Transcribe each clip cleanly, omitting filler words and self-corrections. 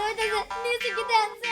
হইতেছে নিচে কি দেখছে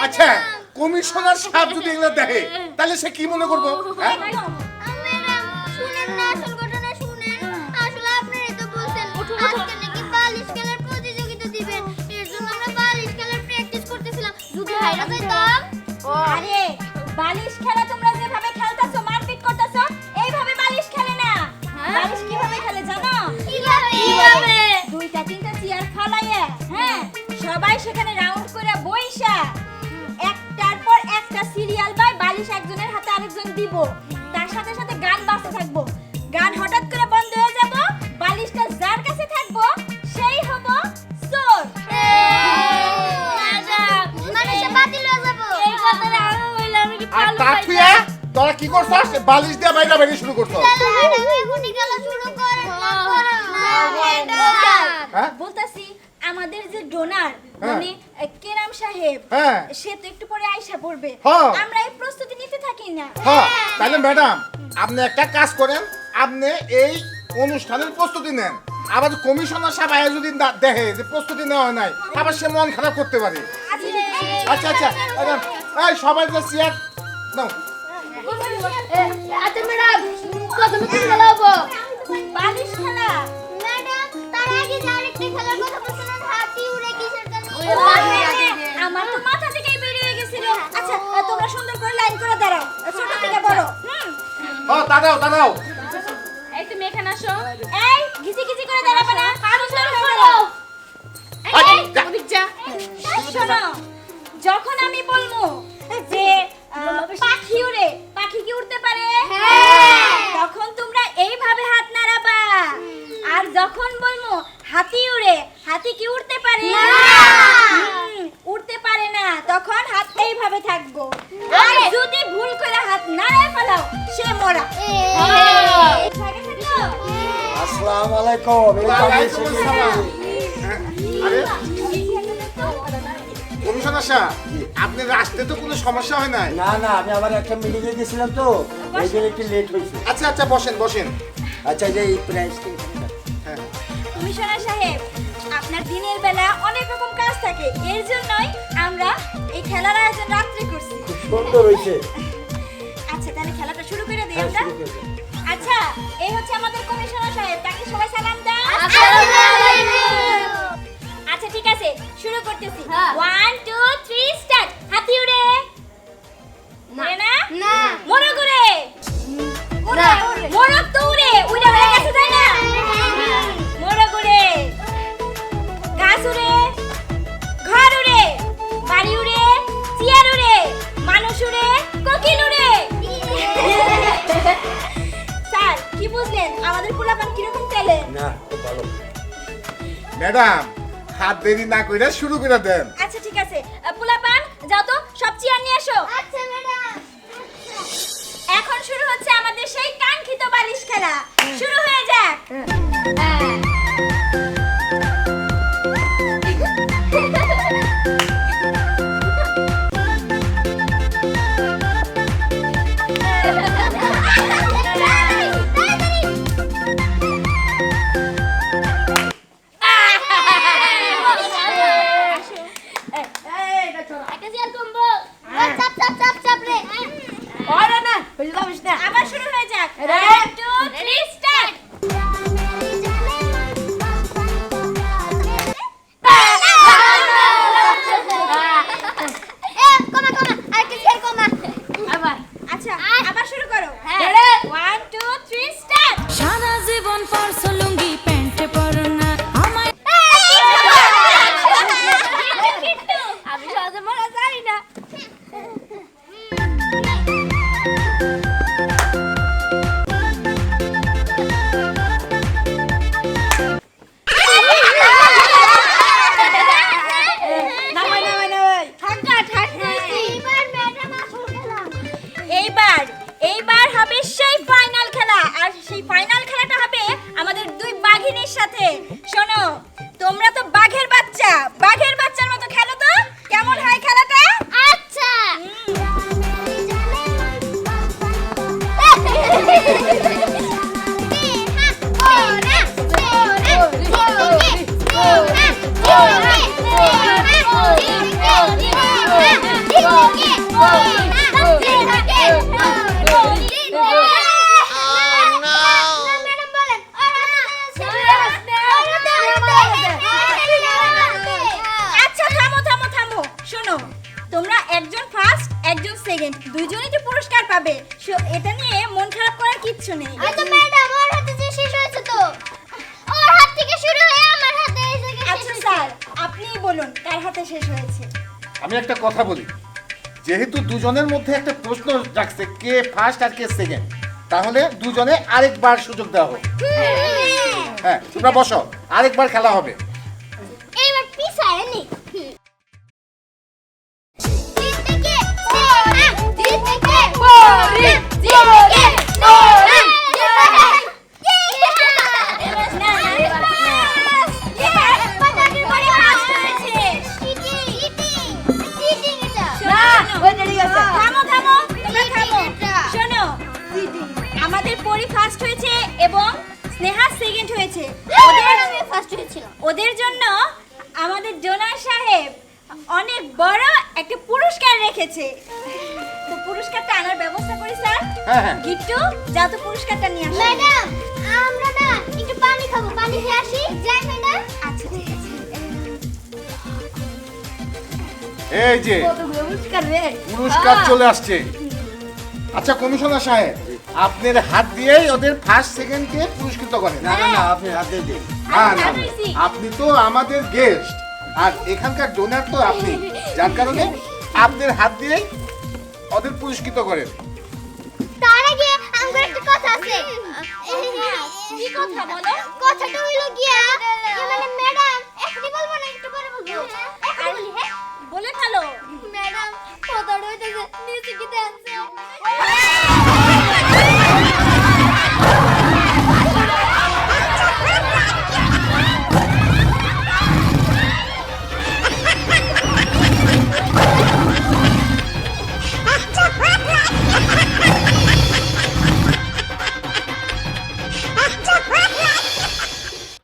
আচ্ছা কমিশনার সাহেব যদি এগুলো দেখে তাহলে সে কি মনে করবো? শুনেন না আসল ঘটনা শুনেন আসলে আপনারাই তো বলছেন আজকে নাকি বালিশ খেলার প্রতিযোগিতা দিবেন এর জন্য আমরা বালিশ খেলার প্র্যাকটিস করতেছিলাম যদি হাইরা যাইতাম আরে বালিশ খেলা তোমরা যেভাবে খেলতাছো মারপিট করতেছো এইভাবে বালিশ খেলে না বালিশ কিভাবে খেলে জানো কিভাবে দুইটা তিনটা চেয়ার ফালাইয়া হ্যাঁ সবাই সেখানে রাউন্ড করে বইসা একটার পর একটা সিরিয়াল বাই বালিশ একজনের হাতে আরেকজন দিব তার সাথে সাথে গান বাজতে থাকবো গান হঠাৎ করে বন্ধ হয়ে যাব বালিশটা যার কাছে থাকবো সেই হবো চোর মানুষে বাতিল হয়ে যাব এই কথাটা আমি বললাম কি আর পালু তাকিয়া তোরা কি করছস? বালিশ দিয়ে বাইরে বেরিয়ে শুরু করছস। এখনই খেলা শুরু করেন না করেন না হ্যাঁ? বলতাছি আমাদের যে ডোনার হ্যাঁ। মানে কেরাম সাহেব হ্যাঁ। সে তো একটু পরে আইসা পড়বে হ্যাঁ। আমরা এই প্রস্তুতি নিতে থাকি না হ্যাঁ তাহলে ম্যাডাম আপনি একটা কাজ করেন আপনি এই অনুষ্ঠানের প্রস্তুতি নেন আবার কমিশনার সাহেব আয়া যদি দেখে যে প্রস্তুতি নেওয়া হয় নাই আবার সে মন খারাপ করতে পারে। আচ্ছা আচ্ছা এই সবাই যে চেয়ার নাও আচ্ছা ম্যাডাম কত মিনিট খেলা হবো বালিশ খেলা ম্যাডাম তার আগে যে আরেকটা খেলার কথা বলছিলেন হাতি উড়ে কিসের জন্য আমার তো মাথা থেকেই বেরিয়ে গেছিল আচ্ছা তোমরা সুন্দর করে লাইন করে দাঁড়াও ছোট থেকে বড় ও দাঁড়াও এই তুমি এখানে আসো এই ঘিচি ঘিচি করে দাঁড়াবে না সুন্দর করে এই, যা। ওদিক যা শোনো যখন আমি বলবো যে পাখি উড়ে পাখি কি উড়তে পারে তখন তোমরা এইভাবে হাত নাড়াবা আর যখন বলবো হাতি উড়ে হাতি কি উড়তে পারে উড়তে পারে না তখন হাত এইভাবে থাকবো আর যদি ভুল করে হাত নাড়ায় ফেলাও সে মরা আসসালামু আলাইকুম ওয়ালাইকুম আসসালাম। আরে কমিশনার সাহেব আপনার আসতে তো কোনো সমস্যা হয় নাই? না না আমি আবার একটা মিটিং এ গেছিলাম তো এই জন্য একটু লেট হয়েছে। আচ্ছা আচ্ছা বসেন আচ্ছা এই যে এই প্রাইসটা হ্যাঁ কমিশনার সাহেব আপনার দিনের বেলা অনেক রকম কাজ থাকে এর জন্যই আমরা এই খেলার আয়োজন রাত্রে করছি খুব সুন্দর হয়েছে। আচ্ছা তাহলে খেলাটা শুরু করে দিই হ্যাঁ, আমরা শুরু করে দাও। আচ্ছা এই হচ্ছে আমাদের কমিশনার সাহেব তাকে সবাই সালাম দাও আচ্ছা ঠিক আছে শুরু করতেছি 1 2 3 স্টার্ট হাতি উড়ে উড়ে না না মোরগ উড়ে উড়ে মোরগ তো উড়ে উড়ে উড়ে গেছে তাই না মোরগ উড়ে গাছ উড়ে ঘর উড়ে বাড়ি উড়ে চেয়ার উড়ে মানুষ উড়ে কোকিল উড়ে স্যার কি বুঝলেন আমাদের পোলাপান কিরকম তেলে না খুব ভালো। ম্যাডাম হাত দেরি না কইরা শুরু করে দেন। আচ্ছা ঠিক আছে পোলাপান যাও তো সব চেয়ার নিয়ে এসো আচ্ছা ম্যাডাম এখন শুরু হচ্ছে আমাদের সেই কাঙ্ক্ষিত বালিশ খেলা শুরু হয়ে যাক তোমরা তো বাঘের বাচ্চার মতো খেলো তো কেমন হয় খেলাটা? আচ্ছা আচ্ছা থামো শোনো, তোমরা একজন ফার্স্ট একজন সেকেন্ড দুইজনই তো পুরস্কার পাবে। এটা নিয়ে মন খারাপ করার কিচ্ছু নেই। ম্যাডাম ওর হাতে যে শেষ হয়েছে তো, ওর হাত থেকে শুরু হয়ে আমার হাতে এসে গেছে। আচ্ছা স্যার, আপনিই বলুন কার হাতে শেষ হয়েছে। আমি একটা কথা বলি, যেহেতু দুজনের মধ্যে একটা প্রশ্ন রাখছে কে ফার্স্ট আর কে সেকেন্ড, তাহলে দুজনে আরেকবার সুযোগ দেওয়া হোক। হ্যাঁ তোমরা বসো, আরেকবার খেলা হবে। এবার পিছায় নি আমাদের পরি ফার্স্ট হয়েছে এবং স্নেহা সেকেন্ড হয়েছে। ওদের জন্য আমাদের ডোনার সাহেব অনেক বড় একটা পুরস্কার রেখেছে। তো পুরস্কারটা আনার ব্যবস্থা করি স্যার। হ্যাঁ। গিট্টু যা তো পুরস্কারটা নিয়ে আসো। ম্যাডাম আমরা না একটু পানি খাবো, পানি খেয়ে আসি। যাই ম্যাডাম। আচ্ছা ঠিক আছে। এই যে পুরস্কার চলে আসছে। আচ্ছা কমিশনার সাহেব, আপনার হাত দিয়েই ওদের ফার্স্ট সেকেন্ডকে পুরস্কৃত করেন। না আপনি হাতে দিন। না, আপনি তো আমাদের গেস্ট আর এখানকার ডোনার তো আপনি, যার কারণে আপনার হাত দিয়েই ওদের পুরস্কৃত করেন। তার আগে আমার একটা কথা আছে। কি কথা বলো? কথাটা হইলো গিয়া মানে ম্যাডাম এখনই বলবো না একটু পরে বলবো? আর বলে ফেলো। ম্যাডাম কথাটা হইতেছে নিচে কি দেন